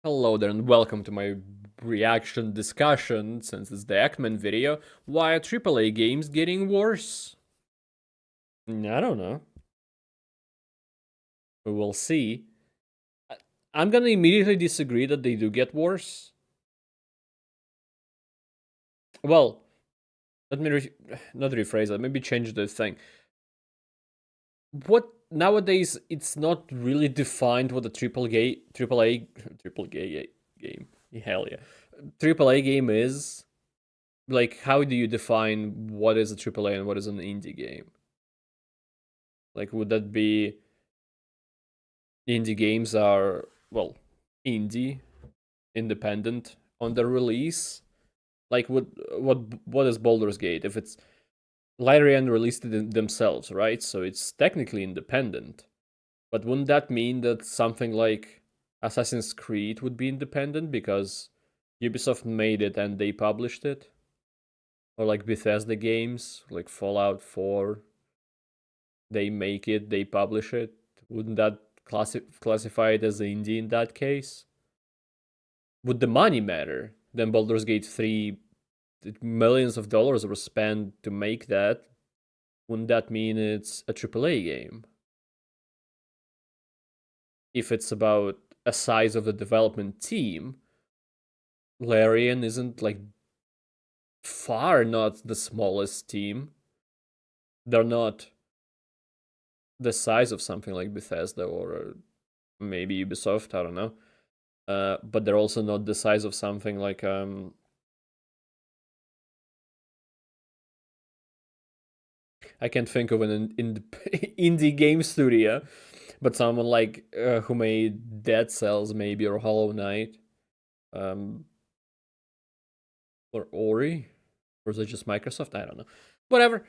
Hello there and welcome to my reaction discussion, since it's the Eggman video, why are AAA games getting worse? I don't know. We'll see. I'm gonna immediately disagree that they do get worse. Well, let me not rephrase that, maybe change the thing. What nowadays it's not really defined what a AAA game. Hell yeah. AAA game is. Like, how do you define what is a AAA and what is an indie game? Like, would that be indie games are, well, indie, independent on the release? Like, what is Baldur's Gate? If it's Larian released it themselves, right? So it's technically independent. But wouldn't that mean that something like Assassin's Creed would be independent because Ubisoft made it and they published it? Or like Bethesda games, like Fallout 4, they make it, they publish it. Wouldn't that classify it as indie in that case? Would the money matter? Then Baldur's Gate 3, millions of dollars were spent to make that. Wouldn't that mean it's a AAA game? If it's about a size of the development team, Larian isn't like far not the smallest team. They're not the size of something like Bethesda or maybe Ubisoft, I don't know. But they're also not the size of something like I can't think of an indie game studio, but someone like who made Dead Cells maybe, or Hollow Knight, or Ori, or is it just Microsoft? I don't know. Whatever.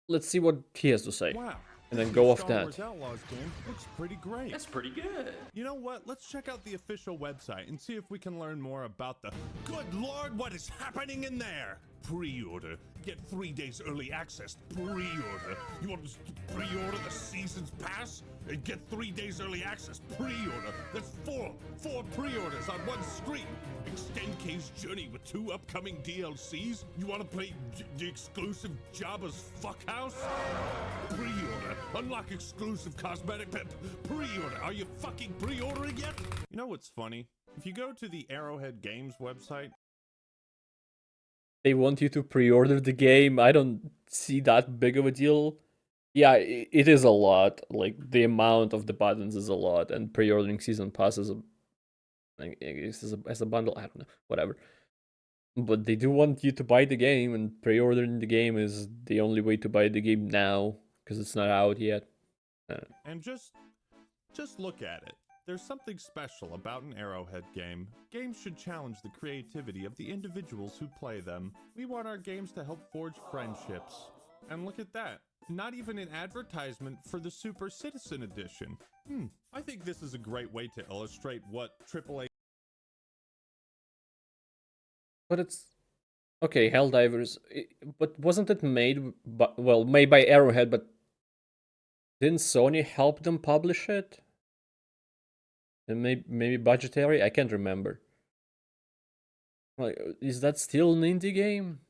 Let's see what he has to say. Wow. And then go off Star that. Wars Outlaws game looks pretty great. That's pretty good. You know what? Let's check out the official website and see if we can learn more about the. Good Lord, what is happening in there? Pre-order. Get 3 days early access. Pre-order. You want to pre-order the season's pass and get 3 days early access? Pre-order. That's four pre-orders on one screen. Extend K's journey with 2 upcoming DLCs. You want to play the exclusive Jabba's Fuckhouse? Pre-order. Unlock exclusive cosmetic pre-order. Are you fucking pre-ordering yet? You know what's funny? If you go to the Arrowhead Games website, They want you to pre-order the game. I don't see that big of a deal. Yeah, it is a lot. Like, the amount of the buttons is a lot, and pre-ordering season pass is as a bundle. I don't know, whatever. But they do want you to buy the game, and pre-ordering the game is the only way to buy the game now because it's not out yet. and just look at it. There's something special about an Arrowhead game. Games should challenge the creativity of the individuals who play them. We want our games to help forge friendships. And look at that. Not even an advertisement for the Super Citizen Edition. I think this is a great way to illustrate what AAA. But it's okay, Helldivers. But wasn't it made made by Arrowhead? But didn't Sony help them publish it? And maybe budgetary? I can't remember. Like, is that still an indie game?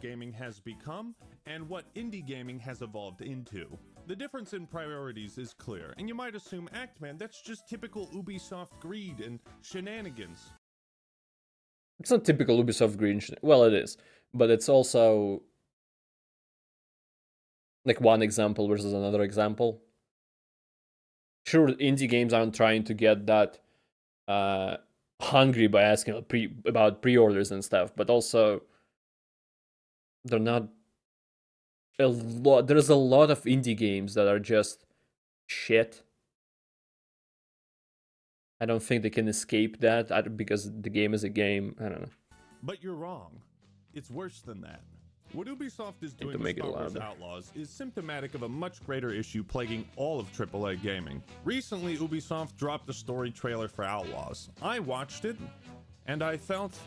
Gaming has become and what indie gaming has evolved into. The difference in priorities is clear, and you might assume, Actman, that's just typical Ubisoft greed and shenanigans. It's not typical Ubisoft greed. Well, it is, but it's also like one example versus another example. Sure, indie games aren't trying to get that hungry by asking about pre-orders and stuff, but also they're not a lot. There's a lot of indie games that are just shit. I don't think they can escape that because the game is a game. I don't know. But you're wrong. It's worse than that. What Ubisoft is doing to with make it Star Wars louder. Outlaws is symptomatic of a much greater issue plaguing all of AAA gaming. Recently, Ubisoft dropped the story trailer for Outlaws. I watched it, and I felt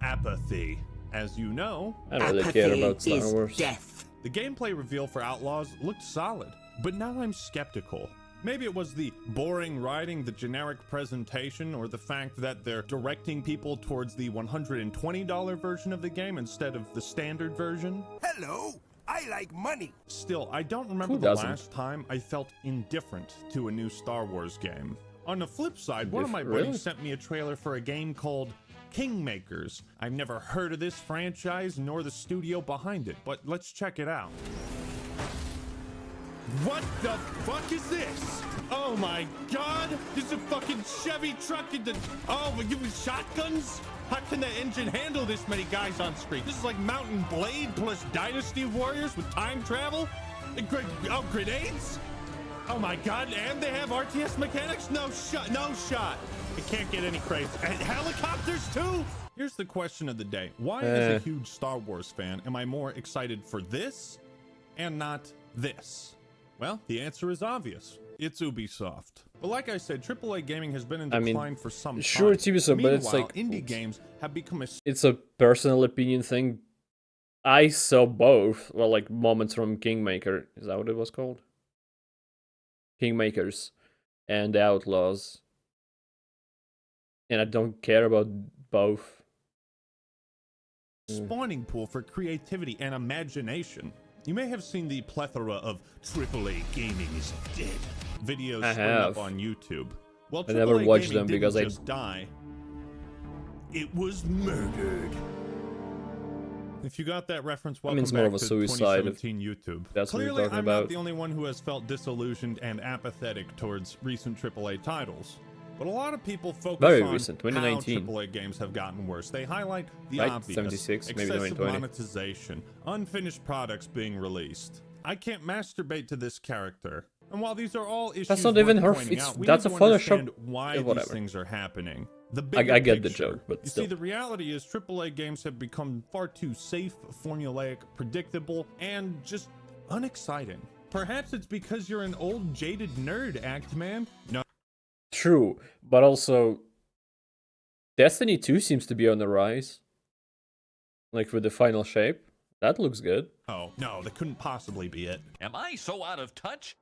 apathy. As you know, I don't really care about Star is Wars. death. the gameplay reveal for Outlaws looked solid, but now I'm skeptical. Maybe it was the boring writing, the generic presentation, or the fact that they're directing people towards the $120 version of the game instead of the standard version. Hello, I like money. Still, I don't remember Who the doesn't? last time I felt indifferent to a new Star Wars game. On the flip side, one of my Really? buddies sent me a trailer for a game called Kingmakers. I've never heard of this franchise nor the studio behind it, but let's check it out. What the fuck is this? Oh my god! This is a fucking Chevy truck in the... Oh, we're giving shotguns? How can the engine handle this many guys on screen? This is like Mountain Blade plus Dynasty Warriors with time travel? Oh, grenades? Oh my god, and they have RTS mechanics? No shot, no shot. It can't get any crazy. And helicopters too? Here's the question of the day. Why, as a huge Star Wars fan, am I more excited for this and not this? Well, the answer is obvious. It's Ubisoft. But like I said, AAA gaming has been in decline for some time. Sure, it's Ubisoft, but it's Meanwhile, like indie games have become a it's a personal opinion thing. I saw both. Well, like moments from Kingmaker. Is that what it was called? Kingmakers and the Outlaws. And I don't care about both. spawning pool for creativity and imagination. You may have seen the plethora of AAA gaming is dead videos I spring up have. on YouTube. Well, I never AAA watched gaming them because didn't just die. It was murdered. If you got that reference, welcome it's more back of a to suicide. 2017 YouTube. That's what you're Clearly, talking I'm about. not the only one who has felt disillusioned and apathetic towards recent AAA titles. But a lot of people focus Very on recent, how 2019. AAA games have gotten worse. They highlight the Right, obvious, 76, maybe excessive 2020. monetization, unfinished products being released. I can't masturbate to this character. And while these are all issues not even worth her- pointing it's- out, we that's need a to Photoshop- understand why these whatever. things are happening. The I bigger get the picture. joke, but you still. see, the reality is AAA games have become far too safe, formulaic, predictable, and just unexciting. Perhaps it's because you're an old, jaded nerd, Act-Man. No, True, but also Destiny 2 seems to be on the rise. Like with the final shape. That looks good. no, that couldn't possibly be it. Am I so out of touch?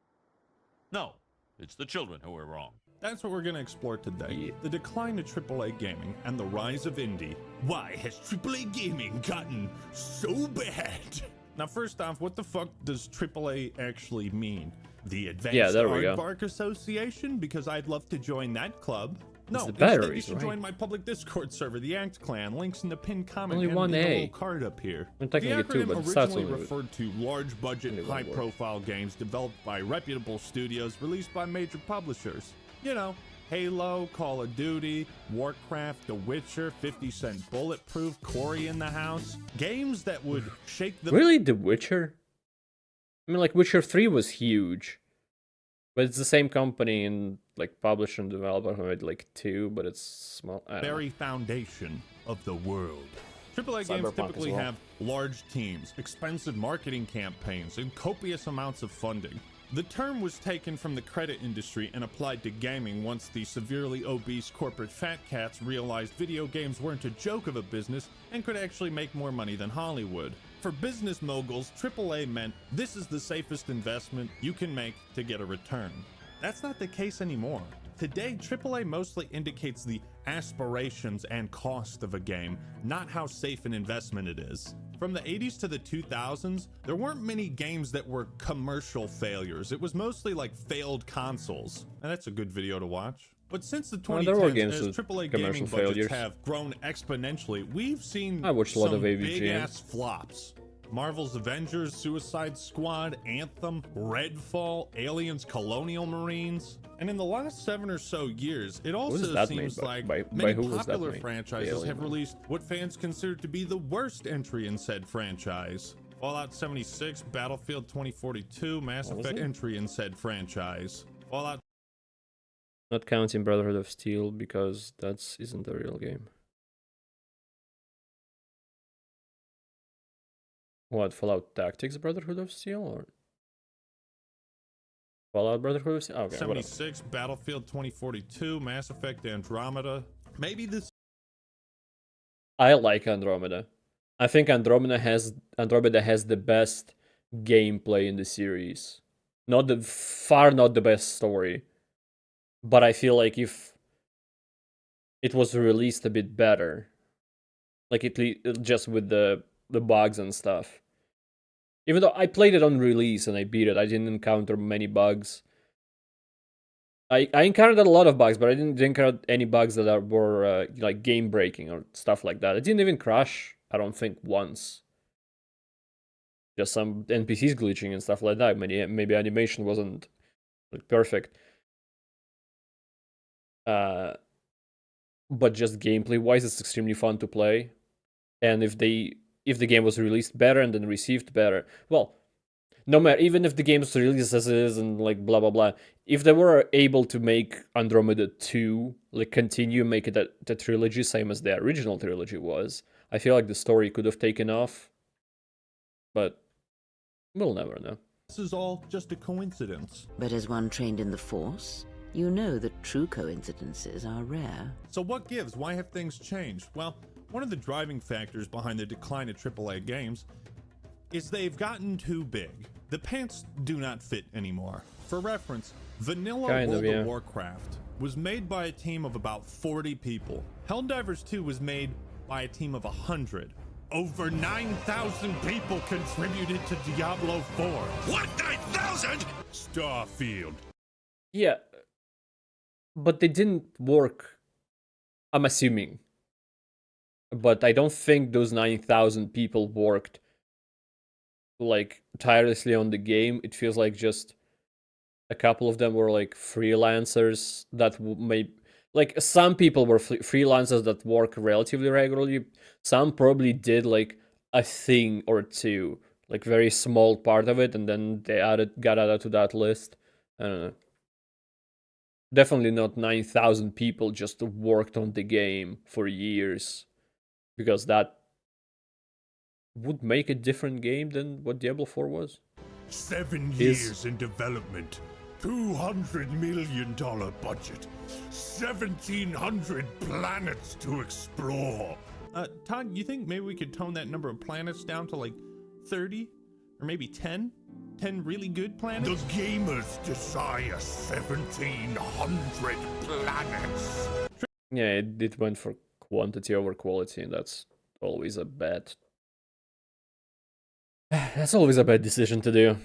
No, it's the children who are wrong. That's what we're going to explore today. Yeah. The decline of AAA gaming and the rise of indie. Why has AAA gaming gotten so bad? Now, first off, what the fuck does AAA actually mean? The Advanced there we go. Aardvark Association? Because I'd love to join that club. No, the instead you batteries, should right? join my public Discord server, the Act Clan. Links in the pinned comment Only and one in the A. little card up here. And The technically two, acronym but it starts originally only with referred to large-budget, only one word. high-profile games developed by reputable studios released by major publishers. You know, Halo, Call of Duty, Warcraft, The Witcher, 50 Cent Bulletproof, Cory in the House. Games that would shake the... Really, The Witcher? I mean, like, Witcher 3 was huge. But it's the same company and, like, publisher and developer who made, like, 2, but it's small. I don't know. very foundation of the world. AAA games Cyberpunk as typically well. have large teams, expensive marketing campaigns, and copious amounts of funding. The term was taken from the credit industry and applied to gaming once the severely obese corporate fat cats realized video games weren't a joke of a business and could actually make more money than Hollywood. For business moguls, AAA meant this is the safest investment you can make to get a return. That's not the case anymore. Today, AAA mostly indicates the aspirations and cost of a game, not how safe an investment it is. From the 80s to the 2000s, there weren't many games that were commercial failures. It was mostly like failed consoles. And that's a good video to watch. But since the Well, there were 2010s, games as with AAA commercial gaming budgets failures. have grown exponentially, we've seen I watched a lot some of AVG. big-ass flops. Marvel's Avengers, Suicide Squad, Anthem, Redfall, Aliens Colonial Marines. And in the last 7 or so years, it also that seems made? like By many who was that popular made? franchises Alien have one. released what fans consider to be the worst entry in said franchise. Fallout 76, Battlefield 2042, Mass What was Effect it? entry in said franchise. Fallout Not counting Brotherhood of Steel, because that isn't a real game. What, Fallout Tactics Brotherhood of Steel, or Fallout Brotherhood of Steel? Okay, whatever. 76, Battlefield 2042, Mass Effect Andromeda. Maybe this I like Andromeda. I think Andromeda has the best gameplay in the series. not the best story, but I feel like if it was released a bit better, like just with the bugs and stuff. Even though I played it on release and I beat it, I didn't encounter many bugs. I encountered a lot of bugs, but I didn't encounter any bugs that were like game breaking or stuff like that. It didn't even crash, I don't think, once. Just some NPCs glitching and stuff like that. Maybe animation wasn't like perfect. But just gameplay wise, it's extremely fun to play. And if the game was released better and then received better, well, no matter, even if the game was released as it is and like blah blah blah, if they were able to make Andromeda 2, like continue make it the trilogy same as the original trilogy was, I feel like the story could have taken off. But we'll never know. This is all just a coincidence. But as one trained in the Force, you know that true coincidences are rare. So what gives? Why have things changed? Well, one of the driving factors behind the decline of AAA games is they've gotten too big. The pants do not fit anymore. For reference, vanilla World of Warcraft was made by a team of about 40 people. Helldivers 2 was made by a team of 100. Over 9,000 people contributed to Diablo 4. What, 9,000? Starfield. Yeah, but they didn't work, I'm assuming. But I don't think those 9,000 people worked like tirelessly on the game. It feels like just a couple of them were like freelancers that may, like some people were freelancers that work relatively regularly. Some probably did like a thing or two, like very small part of it, and then they got added to that list. I don't know. Definitely not 9,000 people just worked on the game for years, because that would make a different game than what Diablo 4 was. 7 years in development, $200 million budget, 1,700 planets to explore. Todd, you think maybe we could tone that number of planets down to like 30 or maybe 10? 10 really good planets? The gamers desire 1,700 planets. Yeah, it went for quantity over quality, and that's always a bad decision to do.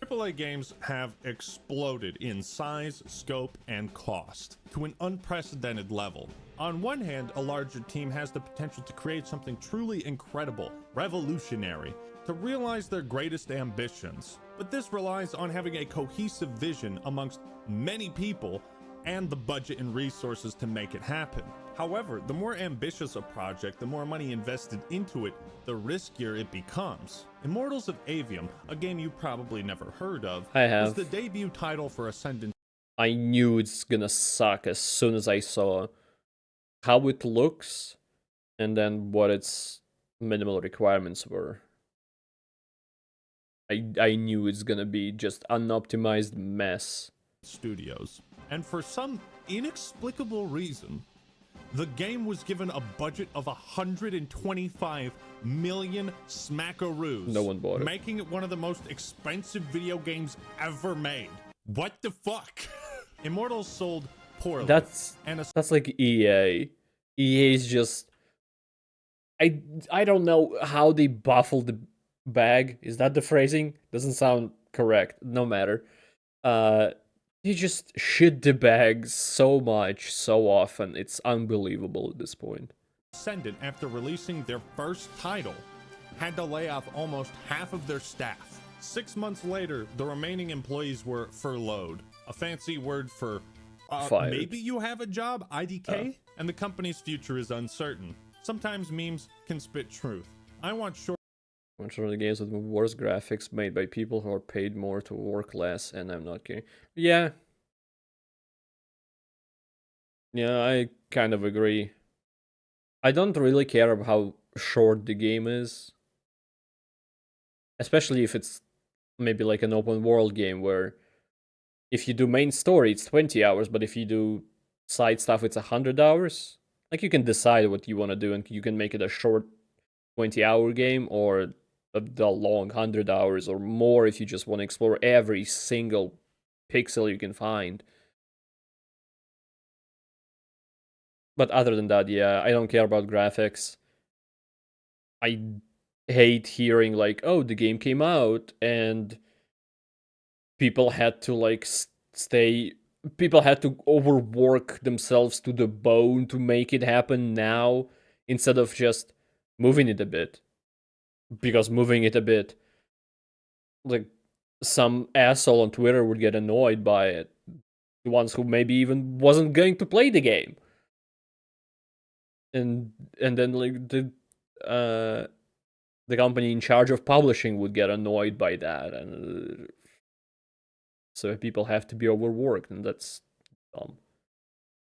AAA games have exploded in size, scope, and cost to an unprecedented level. On one hand, a larger team has the potential to create something truly incredible, revolutionary, to realize their greatest ambitions. But this relies on having a cohesive vision amongst many people and the budget and resources to make it happen. However, the more ambitious a project, the more money invested into it, the riskier it becomes. Immortals of Avium, a game you probably never heard of, I have. was the debut title for Ascendant. I knew it's gonna suck as soon as I saw how it looks and then what its minimal requirements were. I knew it's gonna be just unoptimized mess. Studios. And for some inexplicable reason, the game was given a budget of 125 million smackaroos. No one bought it. Making it one of the most expensive video games ever made. What the fuck? Immortals sold poorly. That's like EA. EA is just I don't know how they buffle the bag. Is that the phrasing? Doesn't sound correct. No matter. You just shit the bag so much, so often. It's unbelievable at this point. Ascendant, after releasing their first title, had to lay off almost half of their staff. 6 months later, the remaining employees were furloughed, a fancy word for fired. Maybe you have a job, IDK, and the company's future is uncertain. Sometimes memes can spit truth. I want the games with worse graphics made by people who are paid more to work less, and I'm not kidding. Yeah. Yeah, I kind of agree. I don't really care about how short the game is. Especially if it's maybe like an open world game where if you do main story, it's 20 hours, but if you do side stuff, it's 100 hours. Like, you can decide what you want to do, and you can make it a short 20-hour game or the long 100 hours or more if you just want to explore every single pixel you can find. But other than that, yeah, I don't care about graphics. I hate hearing like, oh, the game came out and people had to like stay people had to overwork themselves to the bone to make it happen now instead of just moving it a bit. Because moving it a bit, like, some asshole on Twitter would get annoyed by it. The ones who maybe even wasn't going to play the game. And then like the company in charge of publishing would get annoyed by that, and so people have to be overworked, and that's dumb.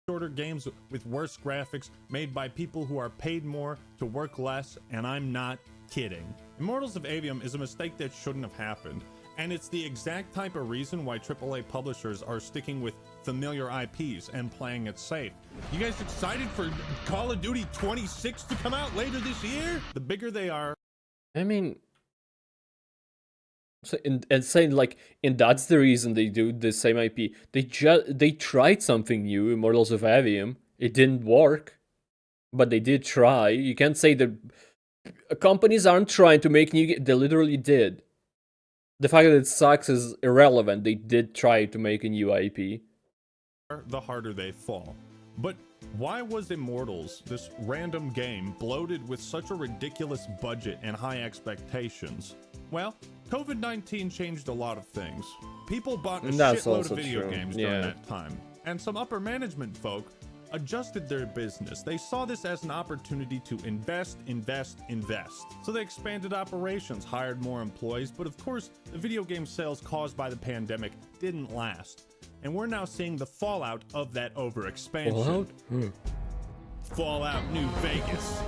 Shorter games with worse graphics made by people who are paid more to work less, and I'm not kidding. Immortals of Avium is a mistake that shouldn't have happened, and it's the exact type of reason why AAA publishers are sticking with familiar IPs and playing it safe. You guys excited for Call of Duty 26 to come out later this year? The bigger they are, I mean, so and saying like, and that's the reason they do the same IP. They tried something new, Immortals of Avium. It didn't work, but they did try. You can't say that companies aren't trying to make new. They literally did. The fact that it sucks is irrelevant. They did try to make a new IP. the harder they fall. But why was Immortals, this random game, bloated with such a ridiculous budget and high expectations? Well, COVID-19 changed a lot of things. People bought a shitload of video games during that time, and some upper management folk adjusted their business. They saw this as an opportunity to invest. So they expanded operations, hired more employees, but of course, the video game sales caused by the pandemic didn't last. And we're now seeing the fallout of that overexpansion. Fallout New Vegas.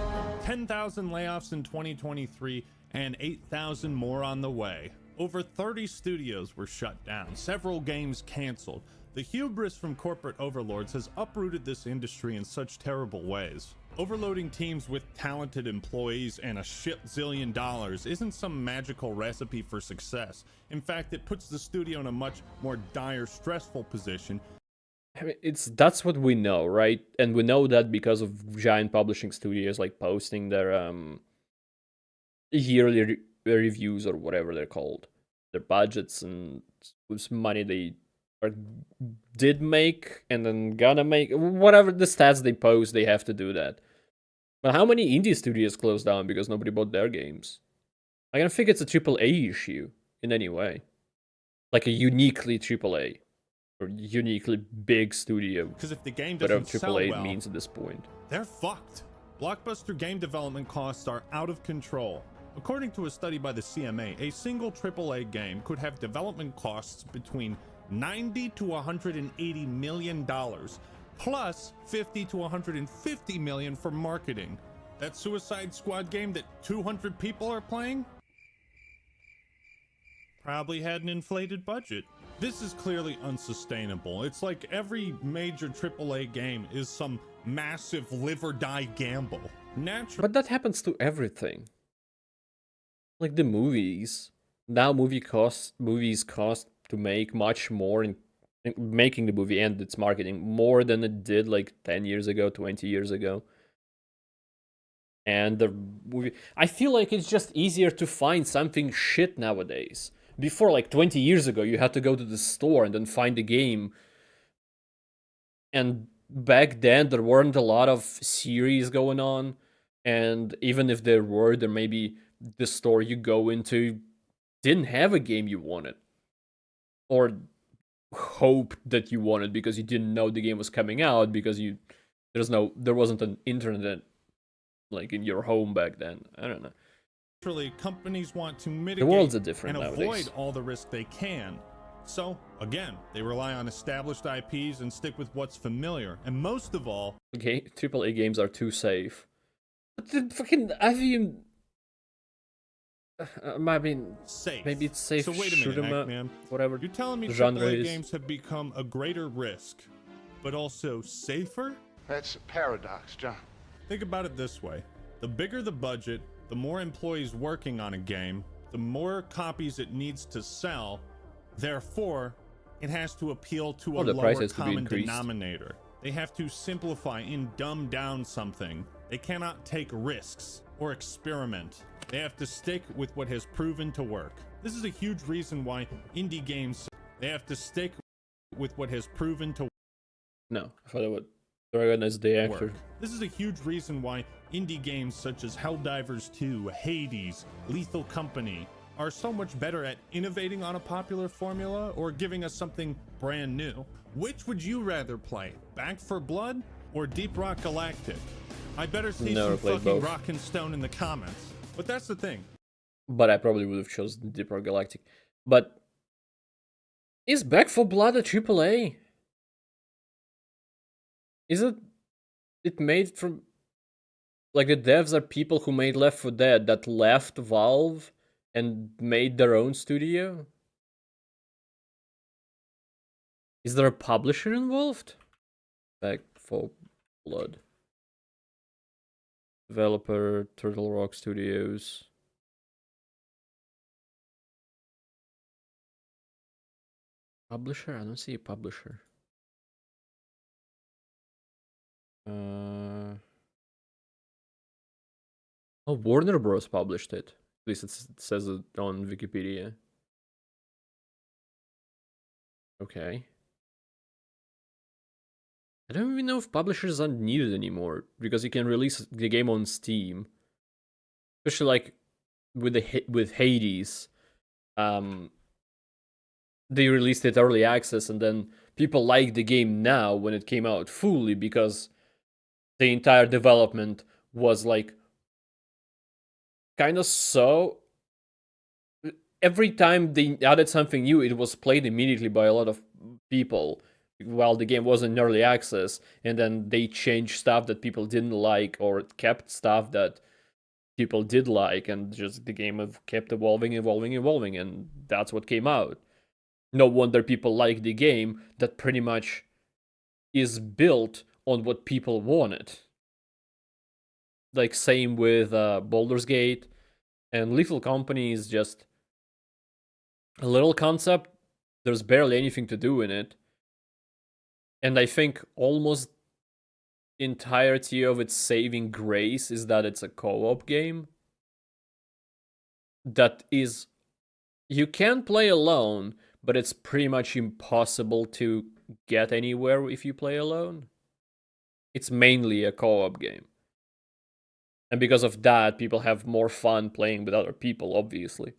10,000 layoffs in 2023 and 8,000 more on the way. Over 30 studios were shut down, several games canceled. The hubris from corporate overlords has uprooted this industry in such terrible ways. Overloading teams with talented employees and a shit zillion dollars isn't some magical recipe for success. In fact, it puts the studio in a much more dire, stressful position. I mean, that's what we know, right? And we know that because of giant publishing studios like posting their yearly reviews or whatever they're called, their budgets and with money they did make and then gonna make, whatever the stats they post, they have to do that. But how many indie studios closed down because nobody bought their games? I don't think it's a AAA issue in any way, like a uniquely AAA or uniquely big studio. Because if the game doesn't sell AAA well, means at this point, they're fucked. Blockbuster game development costs are out of control. According to a study by the CMA, a single AAA game could have development costs between $90 to $180 million, plus $50 to $150 million for marketing. That Suicide Squad game that 200 people are playing probably had an inflated budget. This is clearly unsustainable. It's like every major AAA game is some massive live or die gamble. But that happens to everything. Like the movies. Now movies cost to make much more in making the movie and its marketing more than it did like 10 years ago, 20 years ago. And the movie, I feel like it's just easier to find something shit nowadays. Before, like 20 years ago, you had to go to the store and then find the game. And back then, there weren't a lot of series going on. And even if there were, there maybe the store you go into didn't have a game you wanted. Or hoped that you wanted because you didn't know the game was coming out because there wasn't an internet like in your home back then. I don't know. Naturally, companies want to mitigate the world's different and nowadays. Avoid all the risk they can. So, again, they rely on established IPs and stick with what's familiar. And most of all, okay, AAA games are too safe. But the fucking Avium, I mean, safe. Maybe it's safe. So wait a minute, man. Whatever. You're telling me genre AAA is. games have become a greater risk, but also safer? That's a paradox, John. Think about it this way. The bigger the budget, The more employees working on a game, the more copies it needs to sell. Therefore, it has to appeal to a the price lower has to be common increased. denominator. They have to simplify and dumb down something. They cannot take risks or experiment. They have to stick with what has proven to work. This is a huge reason why indie games, they have to stick with what has proven to No, I thought it would recognize the actor. work. This is a huge reason why indie games such as Helldivers 2, Hades, Lethal Company are so much better at innovating on a popular formula or giving us something brand new. Which would you rather play, Back 4 Blood or Deep Rock Galactic? I better see Never some played fucking both. rock and stone in the comments. But that's the thing. But I probably would have chosen Deep Rock Galactic. But is Back 4 Blood a AAA? Is it made from, like, the devs are people who made Left 4 Dead that left Valve and made their own studio? Is there a publisher involved? Back 4 Blood. Developer, Turtle Rock Studios. Publisher? I don't see a publisher. Oh, Warner Bros. Published it. At least it says it on Wikipedia. Okay. I don't even know if publishers aren't needed anymore, because you can release the game on Steam. Especially like with Hades. They released it early access, and then people like the game now when it came out fully, because the entire development was like kind of so. Every time they added something new, it was played immediately by a lot of people while the game was in early access, and then they changed stuff that people didn't like or kept stuff that people did like, and just the game kept evolving, and that's what came out. No wonder people like the game that pretty much is built on what people wanted. Like, same with Baldur's Gate, and Lethal Company is just a little concept. There's barely anything to do in it. And I think almost the entirety of its saving grace is that it's a co-op game. That is, you can play alone, but it's pretty much impossible to get anywhere if you play alone. It's mainly a co-op game. And because of that, people have more fun playing with other people, obviously.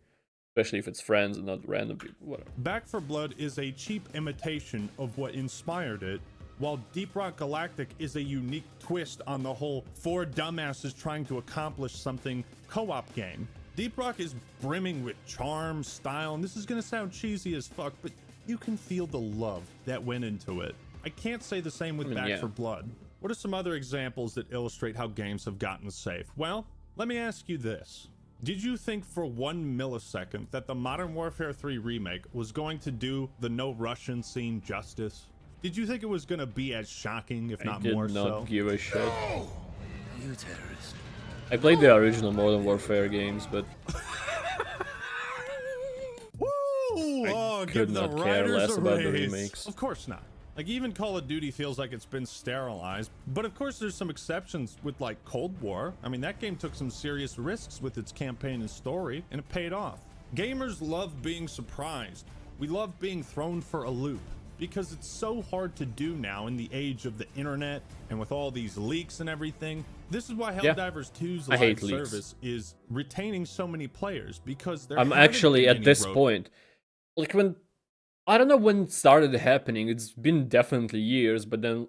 Especially if it's friends and not random people, whatever. Back 4 Blood is a cheap imitation of what inspired it, while Deep Rock Galactic is a unique twist on the whole four dumbasses trying to accomplish something co-op game. Deep Rock is brimming with charm, style, and this is gonna sound cheesy as fuck, but you can feel the love that went into it. I can't say the same with Back 4 Blood. What are some other examples that illustrate how games have gotten safe? Well, let me ask you this. Did you think for 1 millisecond that the Modern Warfare 3 remake was going to do the no Russian scene justice? Did you think it was going to be as shocking, if not more so? I did not give a shit. You terrorist. I played the original Modern Warfare games, but Woo! Oh, could give the not care writers less a about the raise. remakes. Of course not. Like, even Call of Duty feels like it's been sterilized. But of course, there's some exceptions with, like, Cold War. I mean, that game took some serious risks with its campaign and story, and it paid off. Gamers love being surprised. We love being thrown for a loop, because it's so hard to do now in the age of the internet and with all these leaks and everything. This is why Helldivers 2's I hate live leaks. service is retaining so many players, because I'm actually at this point, like, when I don't know when it started happening. It's been definitely years, but it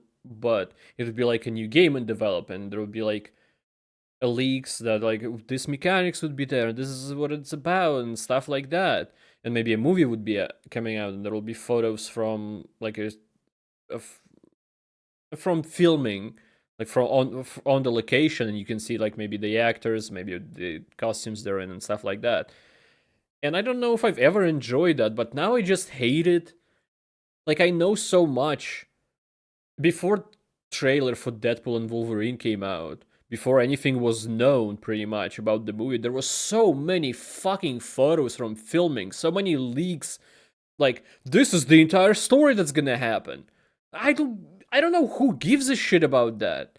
would be like a new game in development. There would be like leaks that like this mechanics would be there, this is what it's about, and stuff like that. And maybe a movie would be coming out, and there will be photos from like from filming, like from on the location, and you can see like maybe the actors, maybe the costumes they're in, and stuff like that. And I don't know if I've ever enjoyed that, but now I just hate it. Like, I know so much. Before trailer for Deadpool and Wolverine came out, before anything was known pretty much about the movie, there was so many fucking photos from filming, so many leaks. Like, this is the entire story that's gonna happen. I don't know who gives a shit about that.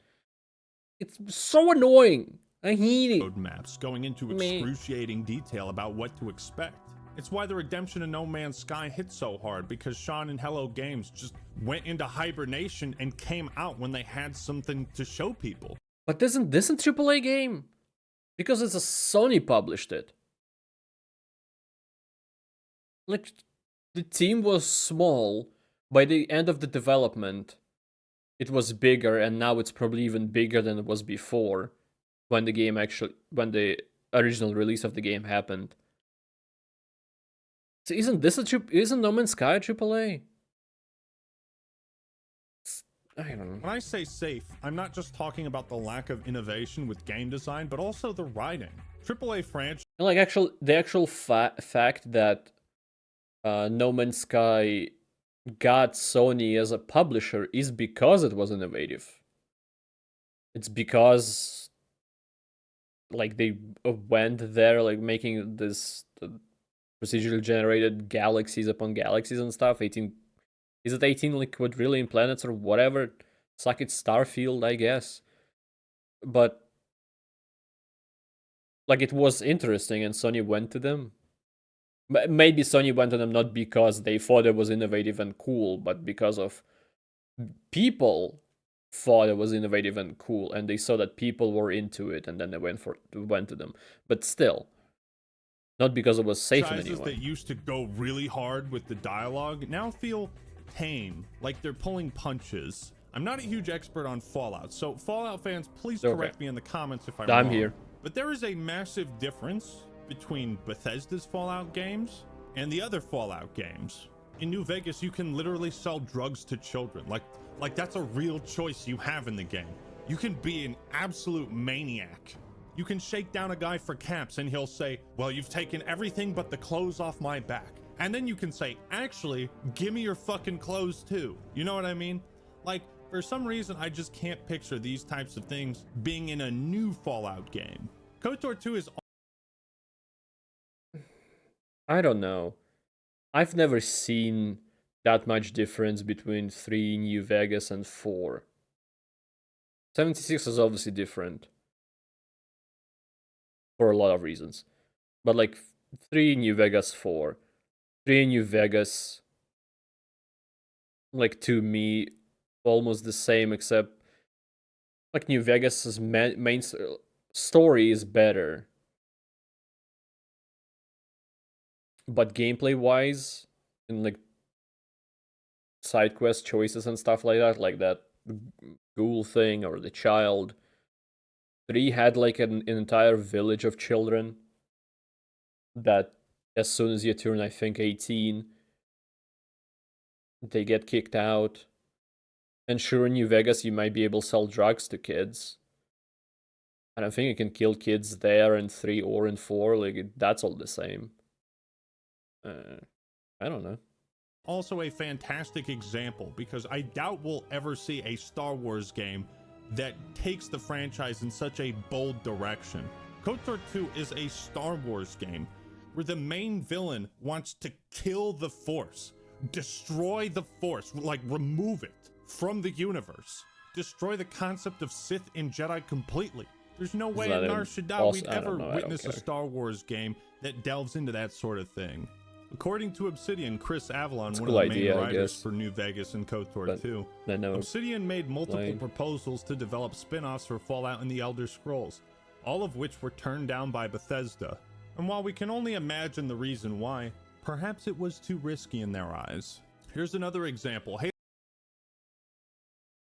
It's so annoying. I hate it. roadmaps going into Me. excruciating detail about what to expect. It's why the redemption of No Man's Sky hit so hard, because Sean and Hello Games just went into hibernation and came out when they had something to show people. But isn't this a AAA game? Because it's a Sony published it. Like, the team was small. By the end of the development, it was bigger, and now it's probably even bigger than it was before, when the original release of the game happened. So isn't No Man's Sky a AAA? I don't know. When I say safe, I'm not just talking about the lack of innovation with game design, but also the writing. AAA franchise And like the actual fact that No Man's Sky got Sony as a publisher is because it was innovative. It's because like they went there, like making this procedurally generated galaxies upon galaxies and stuff. 18 is it 18 like quadrillion planets or whatever? Suck it, Starfield, I guess. But like it was interesting, and Sony went to them. Maybe Sony went to them not because they thought it was innovative and cool, but because of people thought it was innovative and cool, and they saw that people were into it, and then they went to them. But still, not because it was safe in any way. that used to go really hard with the dialogue now feel tame, like they're pulling punches. I'm not a huge expert on Fallout, so Fallout fans, please correct me in the comments if I'm wrong. here. But there is a massive difference between Bethesda's Fallout games and the other Fallout games. In New Vegas, you can literally sell drugs to children. Like that's a real choice you have in the game. You can be an absolute maniac. You can shake down a guy for caps and he'll say, well, you've taken everything but the clothes off my back. And then you can say, actually, give me your fucking clothes too. You know what I mean? Like, for some reason, I just can't picture these types of things being in a new Fallout game. KOTOR 2 is... I don't know. I've never seen that much difference between 3 New Vegas and 4. 76 is obviously different for a lot of reasons. But like 3 New Vegas, 4. 3 New Vegas, like to me, almost the same, except like New Vegas's main story is better. But gameplay wise, and like side quest choices and stuff like that ghoul thing or the child, 3 had like an entire village of children that as soon as you turn, I think, 18, they get kicked out. And sure, in New Vegas, you might be able to sell drugs to kids. I don't think you can kill kids there in 3 or in 4. Like, that's all the same. I don't know. Also a fantastic example, because I doubt we'll ever see a Star Wars game that takes the franchise in such a bold direction. KOTOR 2 is a Star Wars game where the main villain wants to kill the Force, destroy the Force, like remove it from the universe, destroy the concept of Sith and Jedi completely. There's no way in Nar Shaddaa we'd ever witness a Star Wars game that delves into that sort of thing. According to Obsidian, Chris Avalon, one of the main writers for New Vegas and KOTOR 2, Obsidian made multiple proposals to develop spin-offs for Fallout and the Elder Scrolls, all of which were turned down by Bethesda. And while we can only imagine the reason why, perhaps it was too risky in their eyes. Here's another example. Hey,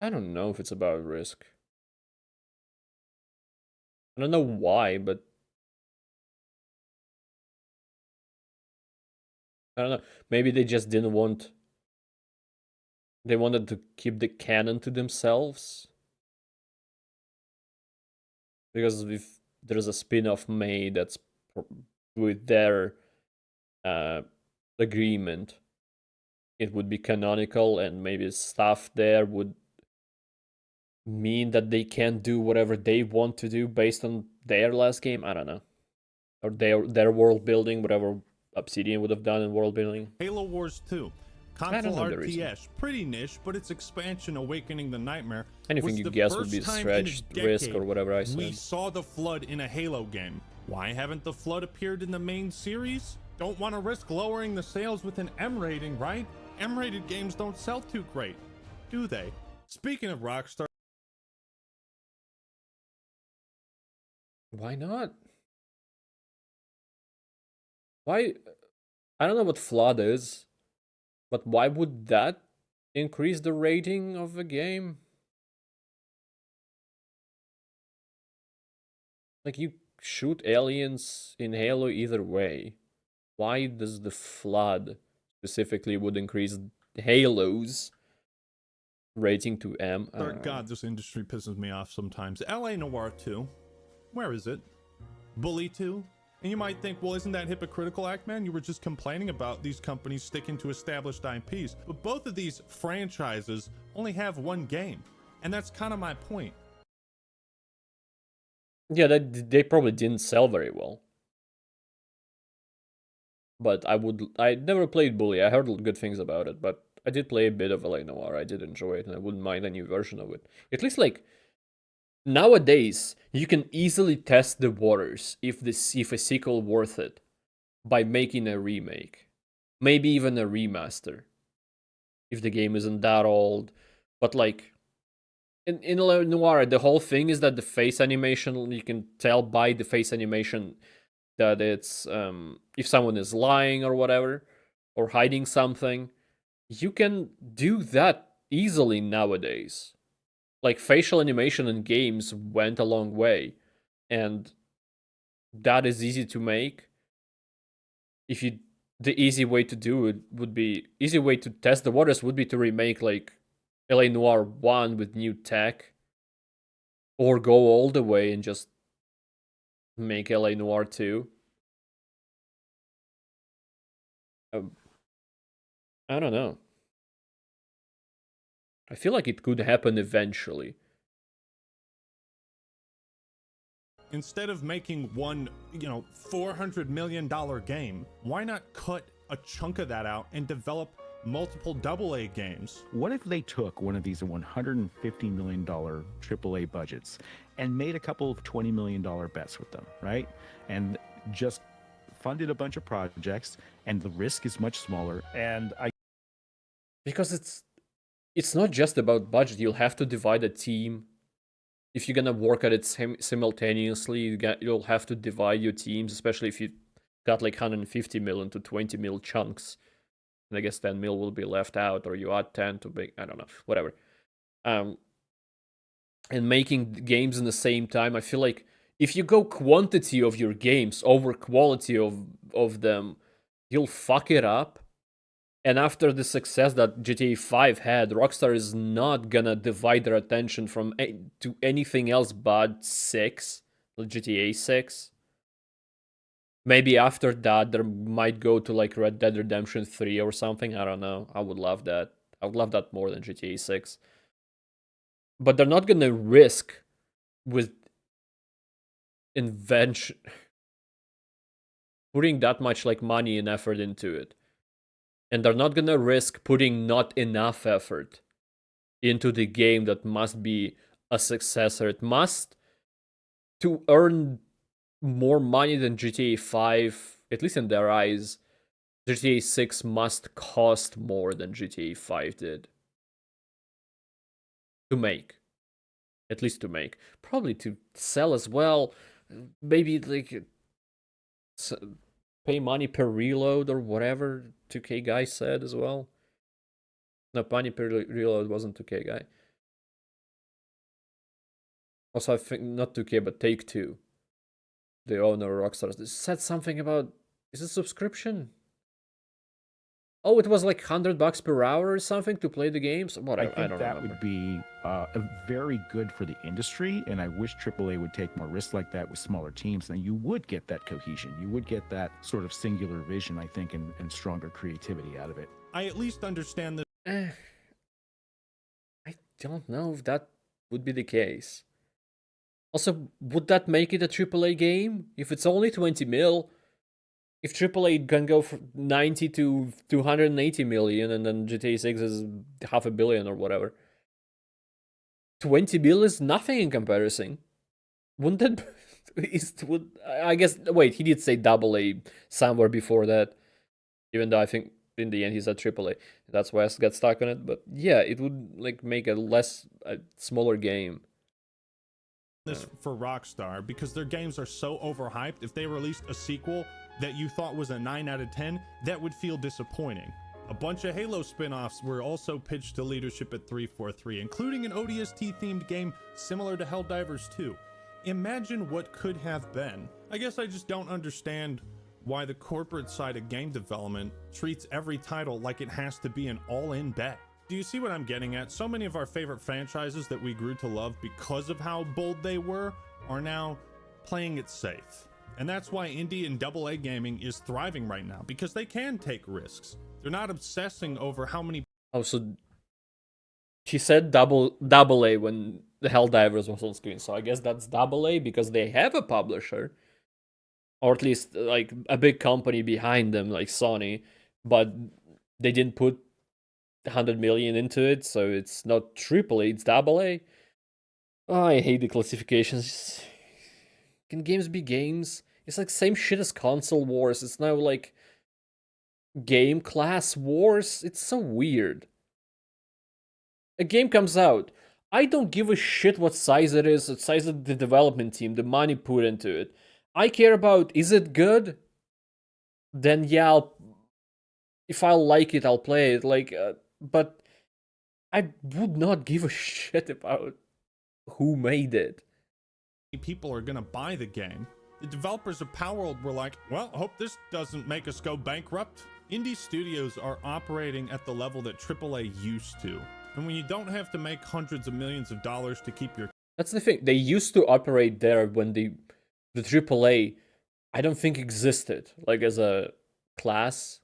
I don't know if it's about risk. I don't know why, but I don't know. Maybe they just didn't want... They wanted to keep the canon to themselves. Because if there's a spin-off made that's with their agreement, it would be canonical, and maybe stuff there would mean that they can't do whatever they want to do based on their last game? I don't know. Or their world building, whatever Obsidian would have done in world building. Halo Wars 2. I don't Console know the reason. RTS, pretty niche, but its expansion, Awakening the Nightmare, Anything was you the guess would first be time in a stretched risk or decade whatever I we said. saw the Flood in a Halo game. Why haven't the Flood appeared in the main series? Don't want to risk lowering the sales with an M rating, right? M-rated games don't sell too great, do they? Speaking of Rockstar, Why not? Why? I don't know what Flood is, but why would that increase the rating of a game? Like, you shoot aliens in Halo either way. Why does the Flood specifically would increase Halo's rating to M? I don't know. God, this industry pisses me off sometimes. LA Noire 2, where is it? Bully 2? And you might think, well, isn't that hypocritical, Ackman? You were just complaining about these companies sticking to established IPs. But both of these franchises only have one game. And that's kind of my point. Yeah, they probably didn't sell very well. But I never played Bully. I heard good things about it, but I did play a bit of LA Noire. I did enjoy it, and I wouldn't mind a new version of it. At least, like, nowadays, you can easily test the waters if a sequel worth it by making a remake, maybe even a remaster, if the game isn't that old. But like in LA Noire, the whole thing is that the face animation, you can tell by the face animation that it's if someone is lying or whatever, or hiding something. You can do that easily nowadays. Like, facial animation in games went a long way, and that is easy to make. If you The easy way to do it would be easy way to test the waters would be to remake like LA Noire 1 with new tech, or go all the way and just make LA Noire 2. I don't know. I feel like it could happen eventually. Instead of making one, $400 million game, why not cut a chunk of that out and develop multiple AA games? What if they took one of these $150 million AAA budgets and made a couple of $20 million bets with them, right? And just funded a bunch of projects, and the risk is much smaller. And Because it's not just about budget. You'll have to divide a team. If you're gonna work at it simultaneously, you'll have to divide your teams, especially if you got like 150 mil into 20 mil chunks. And I guess 10 mil will be left out, or you add 10 to make, I don't know, whatever. And making games in the same time, I feel like if you go quantity of your games over quality of them, you'll fuck it up. And after the success that GTA 5 had, Rockstar is not gonna divide their attention to anything else but 6, GTA 6. Maybe after that, there might go to like Red Dead Redemption 3 or something. I don't know. I would love that. I would love that more than GTA 6. But they're not gonna risk with invention, putting that much like money and effort into it. And they're not gonna risk putting not enough effort into the game that must be a successor. It must, to earn more money than GTA 5, at least in their eyes, GTA 6 must cost more than GTA 5 did. To make. At least to make. Probably to sell as well. Maybe like pay money per reload or whatever 2K guy said as well. No, money per reload wasn't 2K guy. Also, I think not 2K, but Take-Two, the owner of Rockstar, said something about, is it subscription? Oh, it was like $100 per hour or something to play the games. Whatever, I don't that remember. would be very good for the industry, and I wish AAA would take more risks like that with smaller teams. And you would get that cohesion. You would get that sort of singular vision, I think, and stronger creativity out of it. I at least understand the I don't know if that would be the case. Also, would that make it a AAA game? If it's only 20 mil, if AAA can go from 90 to 280 million and then GTA 6 is half a billion or whatever, 20 mil is nothing in comparison. Wouldn't that... I guess, wait, he did say AA somewhere before that, even though I think in the end he said AAA. That's why I got stuck on it. But yeah, it would like make a smaller game. This for Rockstar because their games are so overhyped. If they released a sequel that you thought was a 9 out of 10, that would feel disappointing. A bunch of Halo spin-offs were also pitched to leadership at 343, including an ODST-themed game similar to Helldivers 2. Imagine what could have been. I guess I just don't understand why the corporate side of game development treats every title like it has to be an all-in bet. Do you see what I'm getting at? So many of our favorite franchises that we grew to love because of how bold they were are now playing it safe. And that's why indie and AA gaming is thriving right now, because they can take risks. They're not obsessing over how many... Oh, so she said double A when the Helldivers was on screen, so I guess that's AA because they have a publisher, or at least like a big company behind them, like Sony, but they didn't put 100 million into it, so it's not AAA, it's AA. Oh, I hate the classifications. Can games be games? It's like same shit as console wars. It's now like game class wars. It's so weird. A game comes out. I don't give a shit what size it is, the size of the development team, the money put into it. I care about, is it good? Then yeah, if I like it, I'll play it. Like, but I would not give a shit about who made it. people are gonna buy the game. The developers of Palworld were like, well, hope this doesn't make us go bankrupt. Indie studios are operating at the level that AAA used to. And when you don't have to make hundreds of millions of dollars to keep your... That's the thing. They used to operate there when the AAA, I don't think existed, like as a class.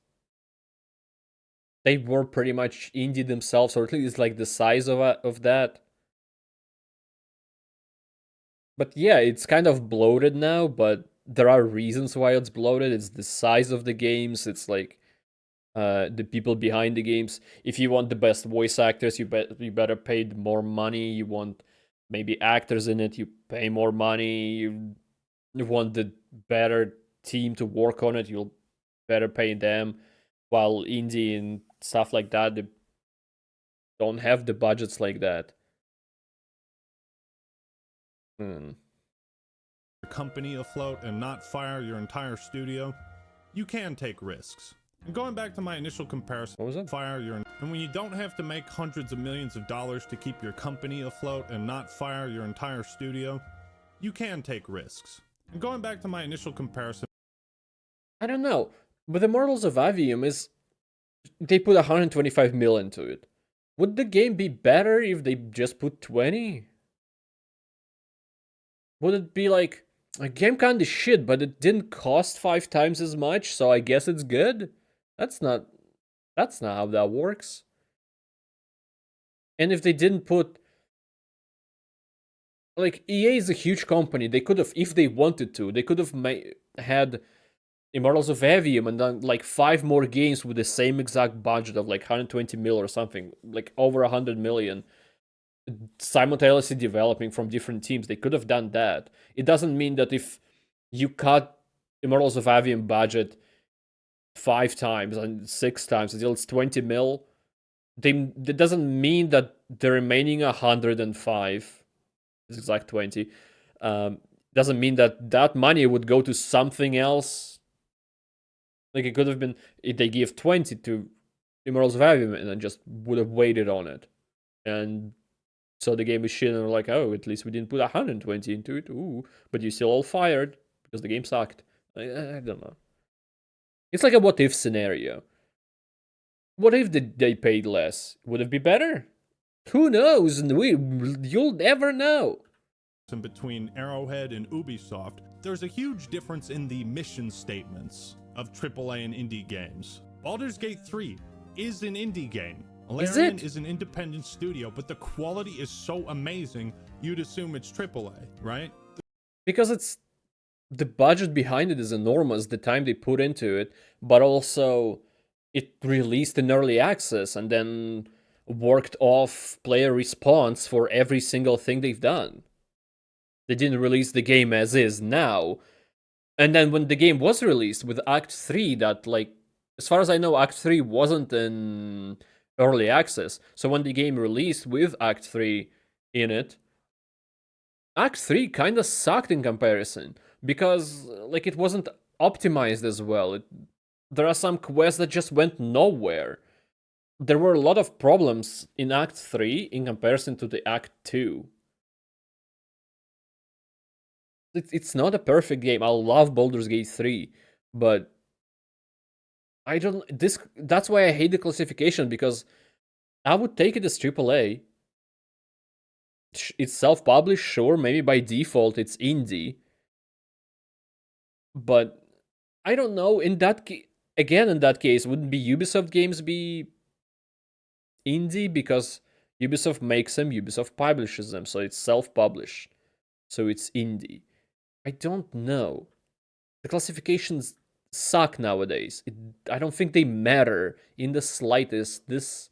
They were pretty much indie themselves, or at least like the size of that. But yeah, it's kind of bloated now, but there are reasons why it's bloated. It's the size of the games, it's like the people behind the games. If you want the best voice actors, you better pay more money. You want maybe actors in it, you pay more money. You want the better team to work on it, you'll better pay them. While indie and stuff like that, they don't have the budgets like that. company afloat and not fire your entire studio, you can take risks. And going back to my initial comparison, What was it? and when you don't have to make hundreds of millions of dollars to keep your company afloat and not fire your entire studio, you can take risks. And going back to my initial comparison, I don't know, but the Mortals of Avium is, they put 125 mil into it. Would the game be better if they just put 20? Would it be like, a game kinda shit, but it didn't cost 5 times as much, so I guess it's good? That's not how that works. And if they didn't put, like, EA is a huge company. They could have, if they wanted to, they could have had Immortals of Avium and then like 5 more games with the same exact budget of like 120 mil or something, like over 100 million, simultaneously developing from different teams. They could have done that. It doesn't mean that if you cut Immortals of Avium budget 5 times and 6 times until it's 20 mil, that doesn't mean that the remaining 105, it's exact 20, doesn't mean that that money would go to something else. Like, it could have been, if they give 20 to Immortals of Avium and then just would have waited on it. And so the game is shit and they're like, oh, at least we didn't put 120 into it. Ooh, but you're still all fired because the game sucked. I don't know. It's like a what if scenario. What if they paid less? Would it be better? Who knows? You'll never know. between Arrowhead and Ubisoft, there's a huge difference in the mission statements of AAA and indie games. Baldur's Gate 3 is an indie game. Is Larian it? is an independent studio, but the quality is so amazing, you'd assume it's AAA, right? Because it's the budget behind it is enormous, the time they put into it, but also it released in early access and then worked off player response for every single thing they've done. They didn't release the game as is now. And then when the game was released with Act 3, that, like, as far as I know, Act 3 wasn't in early access. So when the game released with Act 3 in it, Act 3 kind of sucked in comparison because, like, it wasn't optimized as well. There are some quests that just went nowhere. There were a lot of problems in Act 3 in comparison to the Act 2. It's not a perfect game. I love Baldur's Gate 3, but I don't. That's why I hate the classification, because I would take it as AAA. It's self-published, sure. Maybe by default it's indie, but I don't know. In that again, in that case, wouldn't be Ubisoft games be indie, because Ubisoft makes them, Ubisoft publishes them, so it's self-published, so it's indie. I don't know. The classifications suck nowadays. I don't think they matter in the slightest. There's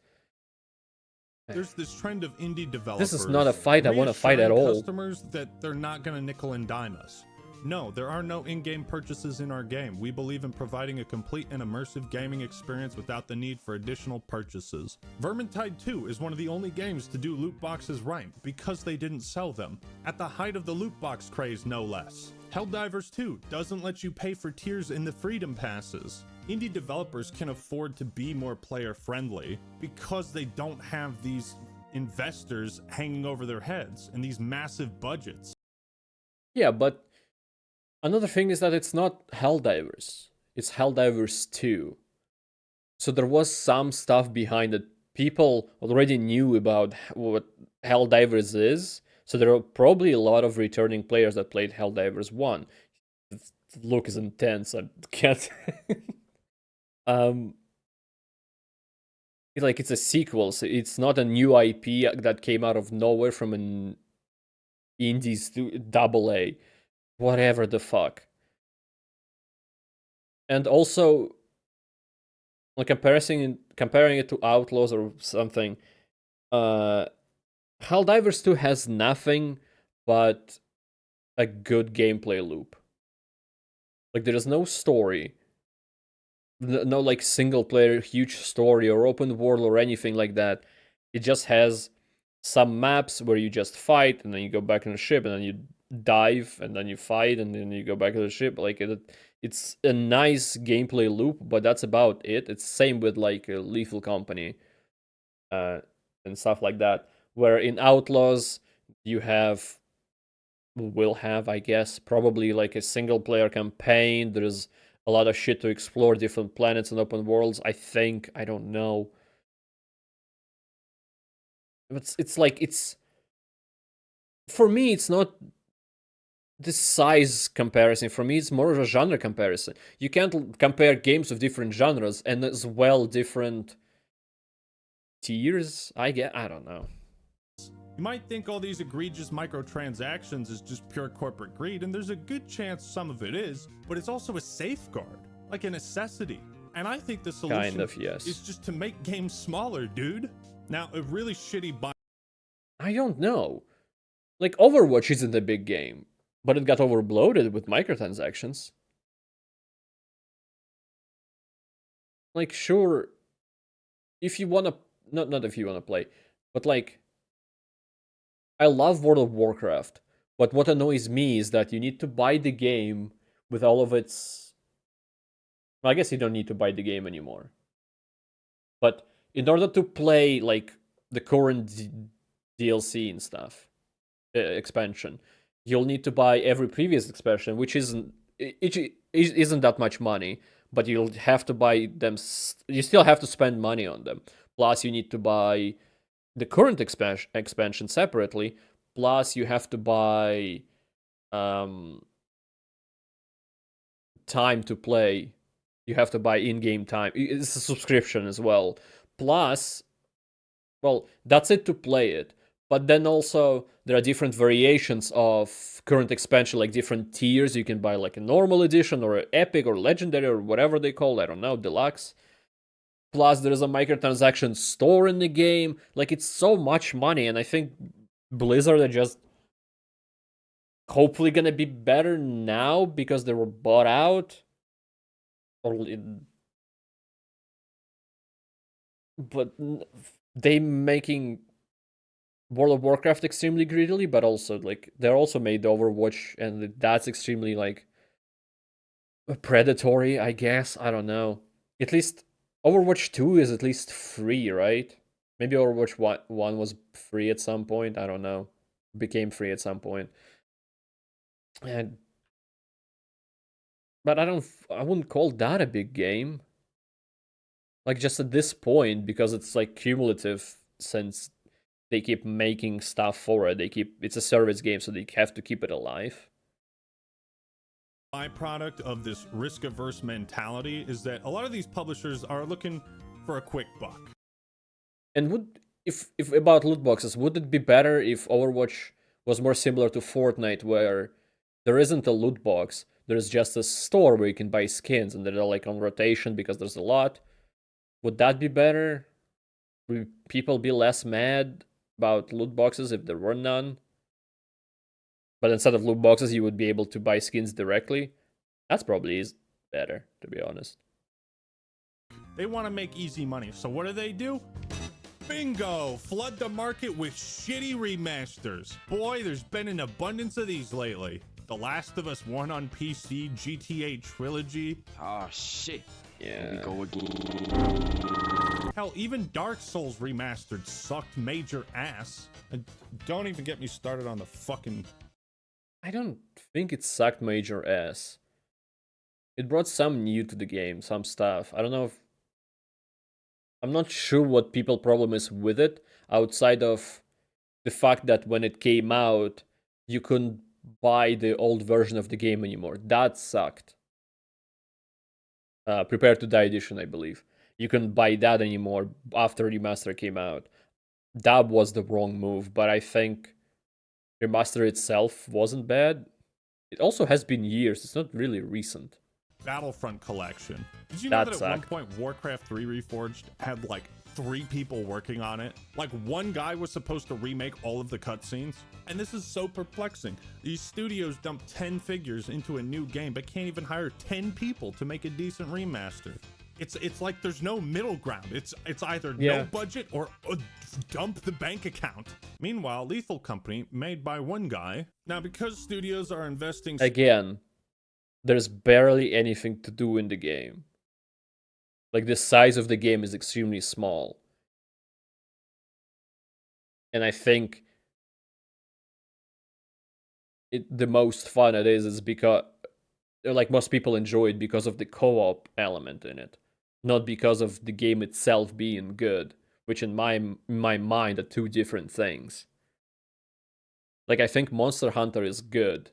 this trend of indie developers. This is not a fight I want to fight at reassuring all. customers that they're not going to nickel and dime us. No, there are no in-game purchases in our game. We believe in providing a complete and immersive gaming experience without the need for additional purchases. Vermintide 2 is one of the only games to do loot boxes right, because they didn't sell them. At the height of the loot box craze, no less. Helldivers 2 doesn't let you pay for tiers in the Freedom Passes. Indie developers can afford to be more player-friendly because they don't have these investors hanging over their heads and these massive budgets. Yeah, but another thing is that it's not Helldivers. It's Helldivers 2. So there was some stuff behind it. People already knew about what Helldivers is. So there are probably a lot of returning players that played Helldivers 1. The look is intense. I can't. It's a sequel. So it's not a new IP that came out of nowhere from an indies to AA. Whatever the fuck. And also, like, comparing it to Outlaws or something, Helldivers 2 has nothing but a good gameplay loop. Like, there is no story, no like single player huge story or open world or anything like that. It just has some maps where you just fight and then you go back in the ship and then you dive and then you fight and then you go back to the ship. Like, it's a nice gameplay loop, but that's about it. It's same with like Lethal Company and stuff like that, where in Outlaws you will have, I guess, probably like a single player campaign. There's a lot of shit to explore, different planets and open worlds, I think. I don't know. It's like, it's, for me, it's not this size comparison. For me, it's more of a genre comparison. You can't compare games of different genres and as well different tiers, I guess. I don't know. You might think all these egregious microtransactions is just pure corporate greed, and there's a good chance some of it is, but it's also a safeguard, like a necessity. And I think the solution Kind of, yes. is just to make games smaller, dude. Now, a really shitty I don't know. Like, Overwatch isn't a big game, but it got overbloated with microtransactions. Like, sure, if you wanna, not if you wanna play, but like, I love World of Warcraft, but what annoys me is that you need to buy the game with all of its. Well, I guess you don't need to buy the game anymore. But in order to play like the current DLC and stuff, expansion, you'll need to buy every previous expansion, which isn't that much money. But you'll have to buy them. You still have to spend money on them. Plus, you need to buy the current expansion separately. Plus, you have to buy time to play. You have to buy in-game time. It's a subscription as well. Plus, well, that's it to play it. But then also there are different variations of current expansion, like different tiers. You can buy like a normal edition or an epic or legendary or whatever they call it, I don't know, deluxe. Plus there is a microtransaction store in the game. Like it's so much money, and I think Blizzard are just hopefully gonna be better now because they were bought out. But they making World of Warcraft extremely greedily, but also like they're also made Overwatch, and that's extremely like predatory, I guess. I don't know. At least Overwatch 2 is at least free, right? Maybe Overwatch 1 was free at some point. I don't know. Became free at some point. And but I wouldn't call that a big game. Like just at this point, because it's like cumulative since they keep making stuff for it. It's a service game, so they have to keep it alive. Byproduct of this risk-averse mentality is that a lot of these publishers are looking for a quick buck. And would if about loot boxes, would it be better if Overwatch was more similar to Fortnite, where there isn't a loot box, there's just a store where you can buy skins and they're like on rotation because there's a lot? Would that be better? Would people be less mad about loot boxes if there were none? But instead of loot boxes, you would be able to buy skins directly. That's probably is better, to be honest. They want to make easy money, so what do? Bingo! Flood the market with shitty remasters. Boy, there's been an abundance of these lately. The Last of Us 1 on PC, GTA Trilogy. Oh shit. Yeah. Here we go again. Hell, even Dark Souls Remastered sucked major ass. And don't even get me started on the fucking... I don't think it sucked major ass. It brought some new to the game, some stuff. I don't know if... I'm not sure what people's problem is with it, outside of the fact that when it came out, you couldn't buy the old version of the game anymore. That sucked. Prepare to Die edition, I believe. You couldn't buy that anymore after Remaster came out. That was the wrong move, but I think Remaster itself wasn't bad. It also has been years, it's not really recent. Battlefront collection. Did you know that at one sucked. point Warcraft 3 Reforged had like 3 people working on it? Like one guy was supposed to remake all of the cutscenes? And this is so perplexing. These studios dump 10 figures into a new game but can't even hire 10 people to make a decent remaster. It's like there's no middle ground. It's either no budget or dump the bank account. Meanwhile, Lethal Company, made by one guy. Now because studios are investing... Again, there's barely anything to do in the game. Like, the size of the game is extremely small. And I think the most fun it is because, like, most people enjoy it because of the co-op element in it. Not because of the game itself being good, which in my mind are two different things. Like, I think Monster Hunter is good,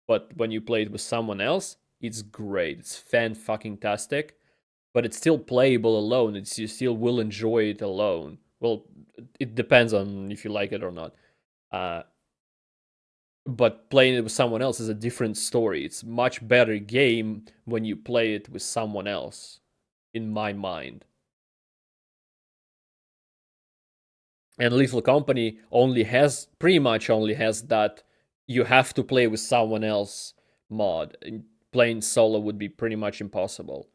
but when you play it with someone else, it's great. It's fan-fucking-tastic, but it's still playable alone. You still will enjoy it alone. Well, it depends on if you like it or not. But playing it with someone else is a different story. It's much better game when you play it with someone else, in my mind. And Lethal Company pretty much only has that you have to play with someone else mod. Playing solo would be pretty much impossible.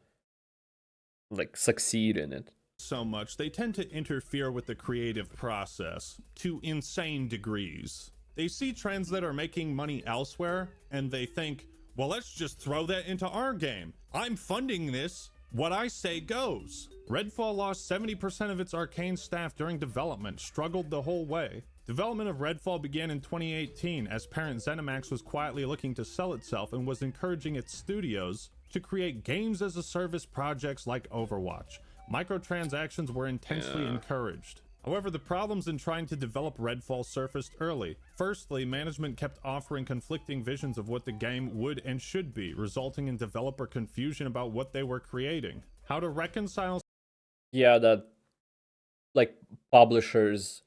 Like, succeed in it. So much, they tend to interfere with the creative process to insane degrees. They see trends that are making money elsewhere, and they think, well, let's just throw that into our game. I'm funding this. What I say goes. Redfall lost 70% of its arcane staff during development, struggled the whole way. Development of Redfall began in 2018 as parent ZeniMax was quietly looking to sell itself and was encouraging its studios to create games as a service projects like Overwatch. Microtransactions were intensely encouraged. However, the problems in trying to develop Redfall surfaced early. Firstly, management kept offering conflicting visions of what the game would and should be, resulting in developer confusion about what they were creating. How to reconcile... Yeah, that... like publishers,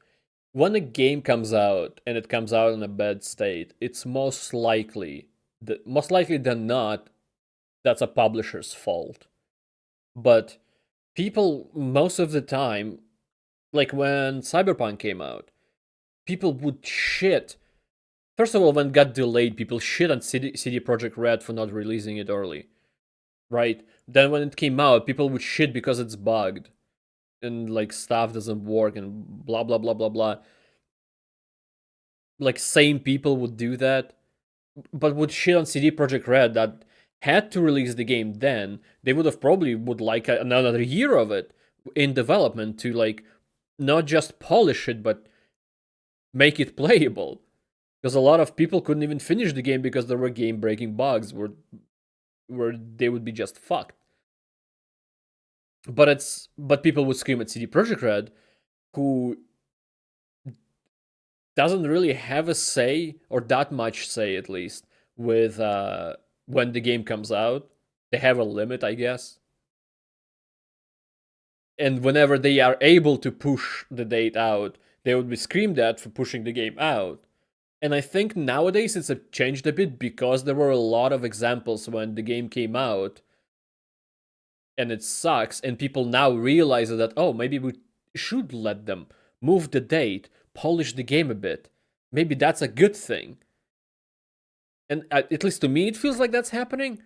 when a game comes out and it comes out in a bad state, it's most likely than not that's a publisher's fault. But people most of the time, like when Cyberpunk came out, people would shit. First of all, when it got delayed, people shit on CD Projekt Red for not releasing it early, right? Then when it came out, people would shit because it's bugged and like stuff doesn't work and blah blah blah blah blah. Like same people would do that, but would shit on CD Projekt Red that had to release the game then. They would have probably would like another year of it in development to like not just polish it but make it playable. Because a lot of people couldn't even finish the game because there were game-breaking bugs where they would be just fucked. But people would scream at CD Projekt Red, who doesn't really have a say, or that much say at least, with when the game comes out. They have a limit, I guess. And whenever they are able to push the date out, they would be screamed at for pushing the game out. And I think nowadays it's changed a bit because there were a lot of examples when the game came out and it sucks, and people now realize that, oh, maybe we should let them move the date, polish the game a bit. Maybe that's a good thing. And at least to me, it feels like that's happening.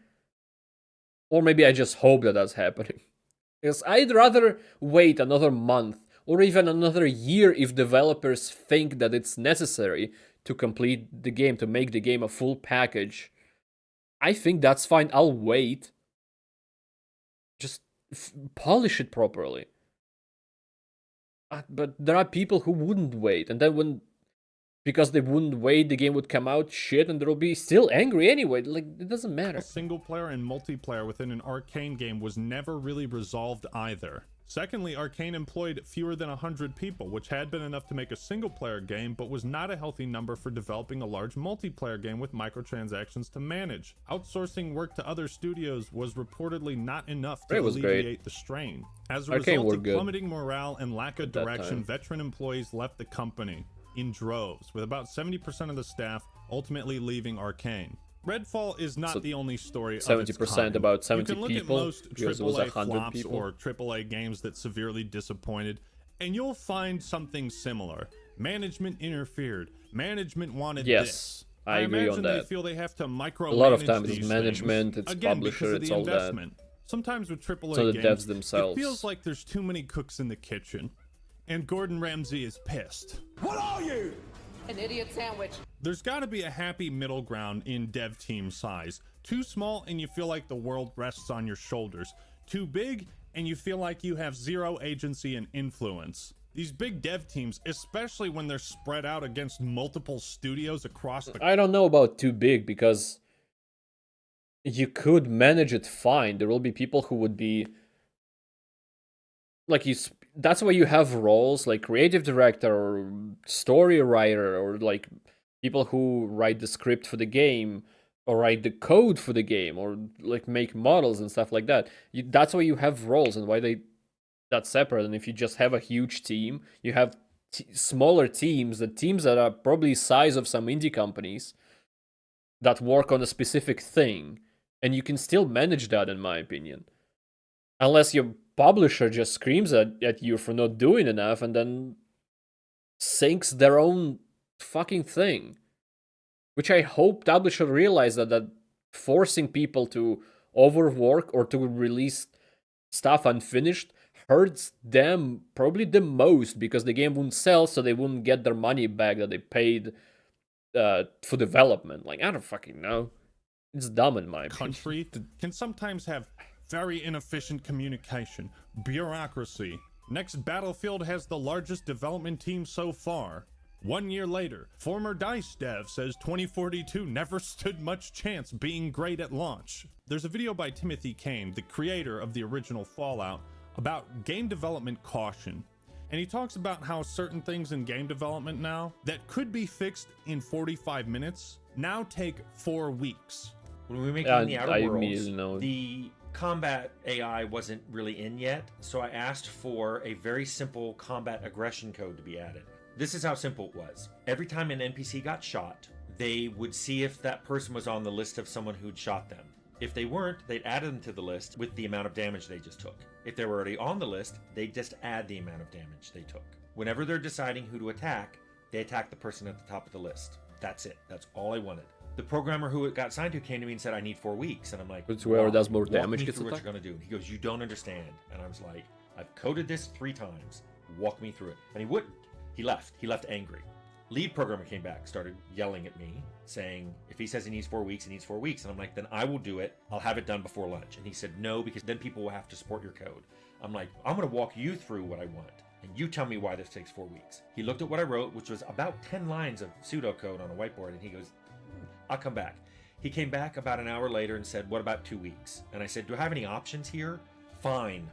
Or maybe I just hope that that's happening. Because I'd rather wait another month or even another year if developers think that it's necessary to complete the game, to make the game a full package. I think that's fine. I'll wait. Just polish it properly. But there are people who wouldn't wait, and then because they wouldn't wait, the game would come out shit, and they'll be still angry anyway. Like, it doesn't matter. Single player and multiplayer within an Arcane game was never really resolved either. Secondly, Arcane employed fewer than 100 people, which had been enough to make a single-player game, but was not a healthy number for developing a large multiplayer game with microtransactions to manage. Outsourcing work to other studios was reportedly not enough to alleviate the strain. As a result of plummeting morale and lack of direction, veteran employees left the company in droves, with about 70% of the staff ultimately leaving Arcane. Redfall is not the only story of its 70%, about 70 people. You can look at most because it was AAA 100 flops people. or AAA games that severely disappointed, and you'll find something similar. Management interfered. Management wanted this. I agree on imagine that. they feel they have to micromanage A lot of times these it's management, things. it's Again, publisher, because of it's the all that. investment. Sometimes with AAA So the games, devs themselves. it feels like there's too many cooks in the kitchen, and Gordon Ramsay is pissed. What are you? An idiot sandwich. There's got to be a happy middle ground in dev team size. Too small and you feel like the world rests on your shoulders. Too big and you feel like you have zero agency and influence. These big dev teams, especially when they're spread out against multiple studios across the... I don't know about too big, because you could manage it fine. There will be people who would be... Like, that's why you have roles like creative director or story writer, or like people who write the script for the game or write the code for the game or like make models and stuff like that. That's why you have roles and why that's separate. And if you just have a huge team, you have smaller teams, the teams that are probably size of some indie companies that work on a specific thing, and you can still manage that, in my opinion. Unless your publisher just screams at you for not doing enough and then sinks their own fucking thing. Which I hope publisher realize that forcing people to overwork or to release stuff unfinished hurts them probably the most, because the game wouldn't sell, so they wouldn't get their money back that they paid for development. Like, I don't fucking know. It's dumb in my opinion. Country can sometimes have very inefficient communication, bureaucracy. Next Battlefield has the largest development team so far. 1 year later, former DICE dev says 2042 never stood much chance being great at launch. There's a video by Timothy Kane, the creator of the original Fallout, about game development caution. And he talks about how certain things in game development now that could be fixed in 45 minutes now take 4 weeks. When we make Yeah, it in the I Outer immediately know. Worlds, the combat AI wasn't really in yet, so I asked for a very simple combat aggression code to be added. This is how simple it was. Every time an NPC got shot, they would see if that person was on the list of someone who'd shot them. If they weren't, they'd add them to the list with the amount of damage they just took. If they were already on the list, they'd just add the amount of damage they took. Whenever they're deciding who to attack, they attack the person at the top of the list. That's it. That's all I wanted. The programmer who it got signed to came to me and said, I need 4 weeks. And I'm like, It's whoever does more walk damage me gets through what attacked? you're going to do. And he goes, you don't understand. And I was like, I've coded this 3 times. Walk me through it. And he wouldn't. He left. He left angry. Lead programmer came back, started yelling at me, saying, if he says he needs 4 weeks, he needs 4 weeks. And I'm like, then I will do it. I'll have it done before lunch. And he said, no, because then people will have to support your code. I'm like, I'm going to walk you through what I want. And you tell me why this takes 4 weeks. He looked at what I wrote, which was about 10 lines of pseudocode on a whiteboard. And he goes, I'll come back. He came back about an hour later and said, what about 2 weeks? And I said, do I have any options here? Fine.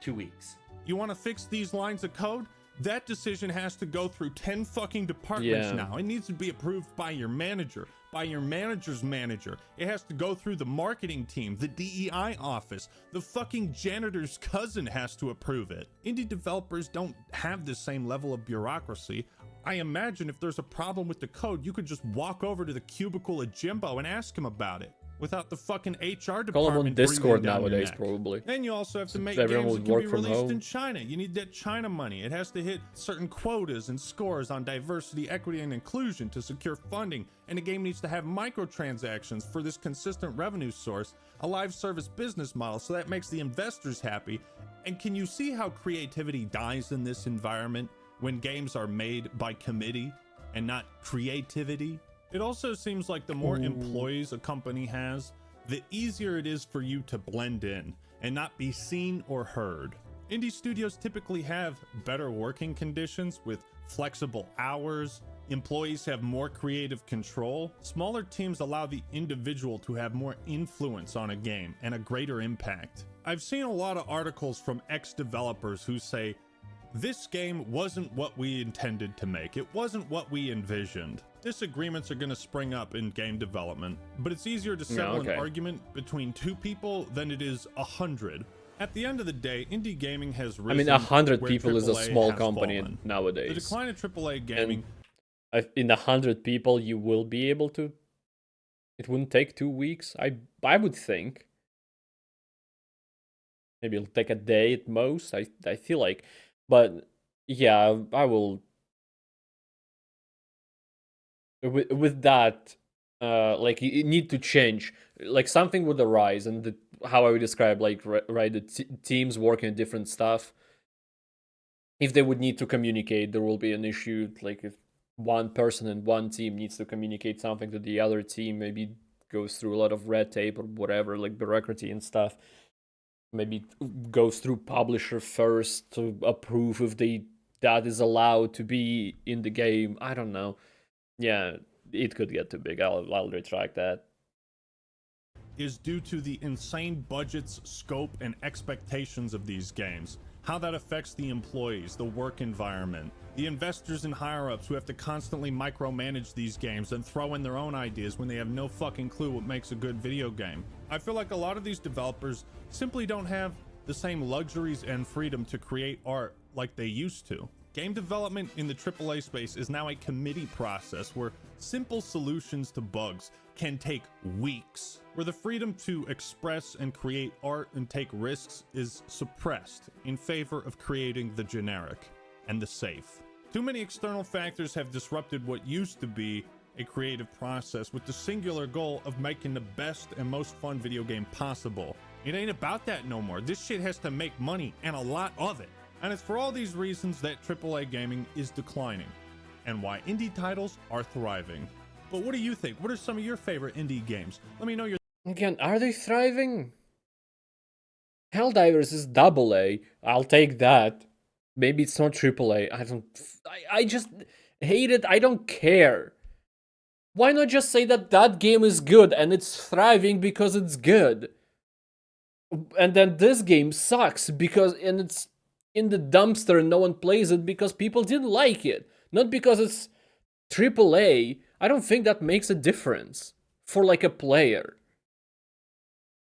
2 weeks. You want to fix these lines of code? That decision has to go through 10 fucking departments Yeah. now. It needs to be approved by your manager, by your manager's manager. It has to go through the marketing team, the DEI office. The fucking janitor's cousin has to approve it. Indie developers don't have the same level of bureaucracy. I imagine if there's a problem with the code, you could just walk over to the cubicle of Jimbo and ask him about it without the fucking HR department. Call them on breathing Discord down your nowadays, neck. probably. And you also have to make Everyone games would that can work be from released home. in China. You need that China money. It has to hit certain quotas and scores on diversity, equity, and inclusion to secure funding. And the game needs to have microtransactions for this consistent revenue source, a live service business model, so that makes the investors happy. And can you see how creativity dies in this environment when games are made by committee and not creativity? It also seems like the more employees a company has, the easier it is for you to blend in and not be seen or heard. Indie studios typically have better working conditions with flexible hours. Employees have more creative control. Smaller teams allow the individual to have more influence on a game and a greater impact. I've seen a lot of articles from ex-developers who say, this game wasn't what we intended to make. It wasn't what we envisioned. Disagreements are going to spring up in game development, but it's easier to settle okay. an argument between 2 people than it is 100. At the end of the day, indie gaming has risen. I mean, 100 where people is a AAA small has company fallen. nowadays. The decline of AAA gaming. In 100 people, you will be able to. It wouldn't take 2 weeks. I would think. Maybe it'll take a day at most. I feel like, but yeah, I will. With that, like you need to change. Like something would arise, and how I would describe, like right, the teams working on different stuff. If they would need to communicate, there will be an issue. Like if one person in one team needs to communicate something to the other team, maybe goes through a lot of red tape or whatever, like bureaucracy and stuff. Maybe goes through publisher first to approve if that is allowed to be in the game. I don't know. Yeah, it could get too big. I'll retract that. Is due to the insane budgets, scope, and expectations of these games. How that affects the employees, the work environment, the investors and higher-ups who have to constantly micromanage these games and throw in their own ideas when they have no fucking clue what makes a good video game. I feel like a lot of these developers simply don't have the same luxuries and freedom to create art like they used to. Game development in the AAA space is now a committee process where simple solutions to bugs can take weeks, where the freedom to express and create art and take risks is suppressed in favor of creating the generic and the safe. Too many external factors have disrupted what used to be a creative process with the singular goal of making the best and most fun video game possible. It ain't about that no more. This shit has to make money, and a lot of it. And it's for all these reasons that AAA gaming is declining, and why indie titles are thriving. But what do you think? What are some of your favorite indie games? Let me know your Again, are they thriving? Helldivers is AA. I'll take that. Maybe it's not AAA. I just hate it. I don't care. Why not just say that game is good and it's thriving because it's good? And then this game sucks and it's in the dumpster and no one plays it because people didn't like it. Not because it's AAA. I don't think that makes a difference for like a player.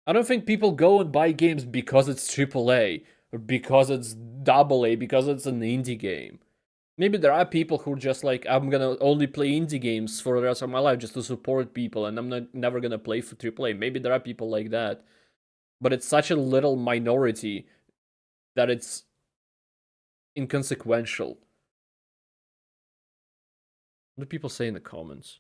I don't think people go and buy games because it's AAA or because it's AA, because it's an indie game. Maybe there are people who are just like, I'm gonna only play indie games for the rest of my life just to support people, and I'm never gonna play for AAA. Maybe there are people like that, but it's such a little minority that it's inconsequential. What do people say in the comments?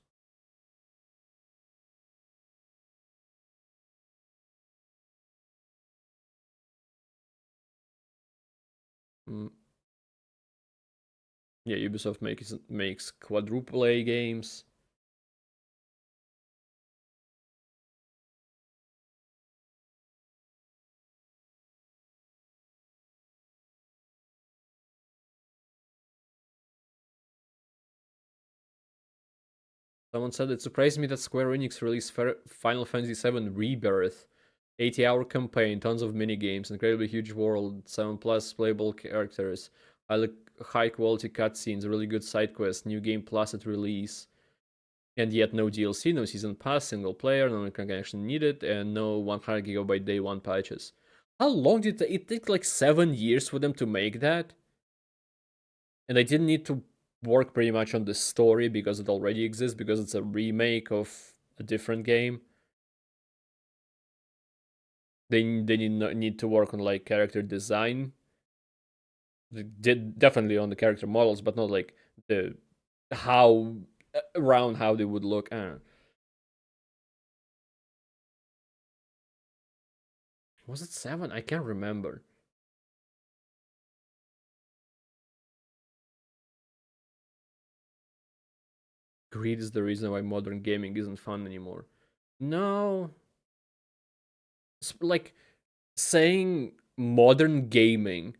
Mm. Yeah, Ubisoft makes quadruple A games. Someone said it surprised me that Square Enix released Final Fantasy VII Rebirth. 80-hour campaign, tons of mini games, incredibly huge world, 7 plus playable characters, high quality cutscenes, really good side quests, new game plus at release, and yet no DLC, no season pass, single player, no connection needed, and no 100 gigabyte day one patches. How long did it take? Like 7 years for them to make that? And they didn't need to work pretty much on the story because it already exists, because it's a remake of a different game. They need to work on like character design. They did definitely on the character models, but not like the how around how they would look. I don't know. Was it 7? I can't remember. Greed is the reason why modern gaming isn't fun anymore. No, like saying modern gaming,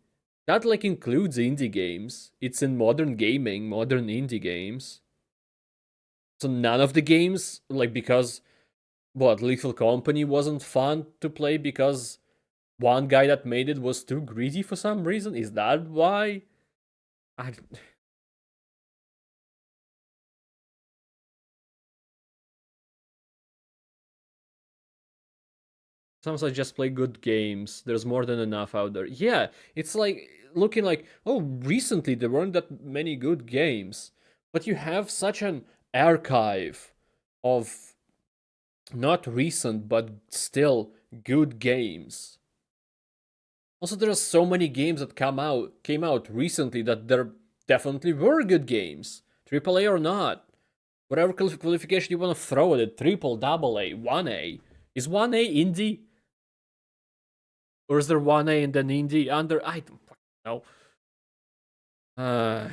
that like includes indie games. It's in modern gaming, modern indie games. So none of the games, like, because what, Lethal Company wasn't fun to play because one guy that made it was too greedy for some reason? Is that why? I Sometimes I just play good games. There's more than enough out there. Yeah, it's like looking like, oh, recently there weren't that many good games. But you have such an archive of not recent, but still good games. Also, there are so many games that came out recently that there definitely were good games. AAA or not. Whatever qualification you want to throw at it, triple, double A, 1A. Is 1A indie? Or is there 1A and then indie under? I don't fucking know.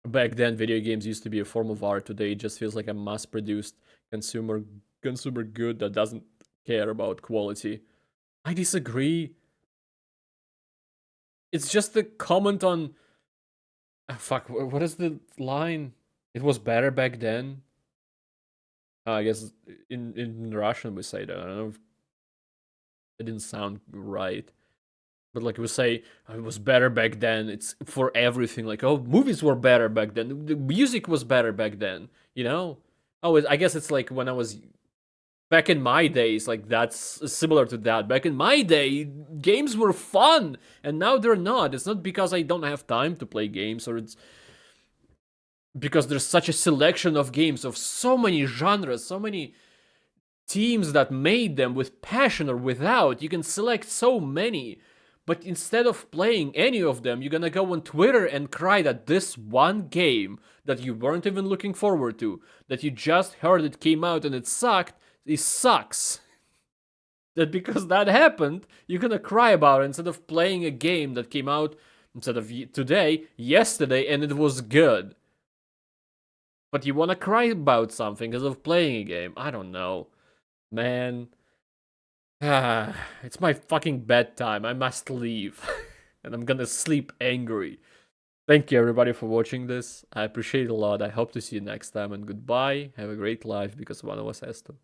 Back then, video games used to be a form of art. Today, it just feels like a mass-produced consumer good that doesn't care about quality. I disagree. It's just the comment on. Fuck, what is the line? It was better back then. I guess in Russian we say that. I don't know if it didn't sound right. But like we say, it was better back then. It's for everything. Like, oh, movies were better back then. The music was better back then. You know? Oh, I guess it's like when I was back in my days. Like that's similar to that. Back in my day, games were fun, and now they're not. It's not because I don't have time to play games, or it's because there's such a selection of games of so many genres, so many teams that made them with passion or without. You can select so many. But instead of playing any of them, you're gonna go on Twitter and cry that this one game that you weren't even looking forward to, that you just heard it came out and it sucked, it sucks. That because that happened, you're gonna cry about it instead of playing a game that came out instead of today, yesterday, and it was good. But you wanna cry about something instead of playing a game. I don't know. Man. It's my fucking bedtime. I must leave. And I'm gonna sleep angry. Thank you everybody for watching this. I appreciate it a lot. I hope to see you next time, and goodbye. Have a great life because one of us has to.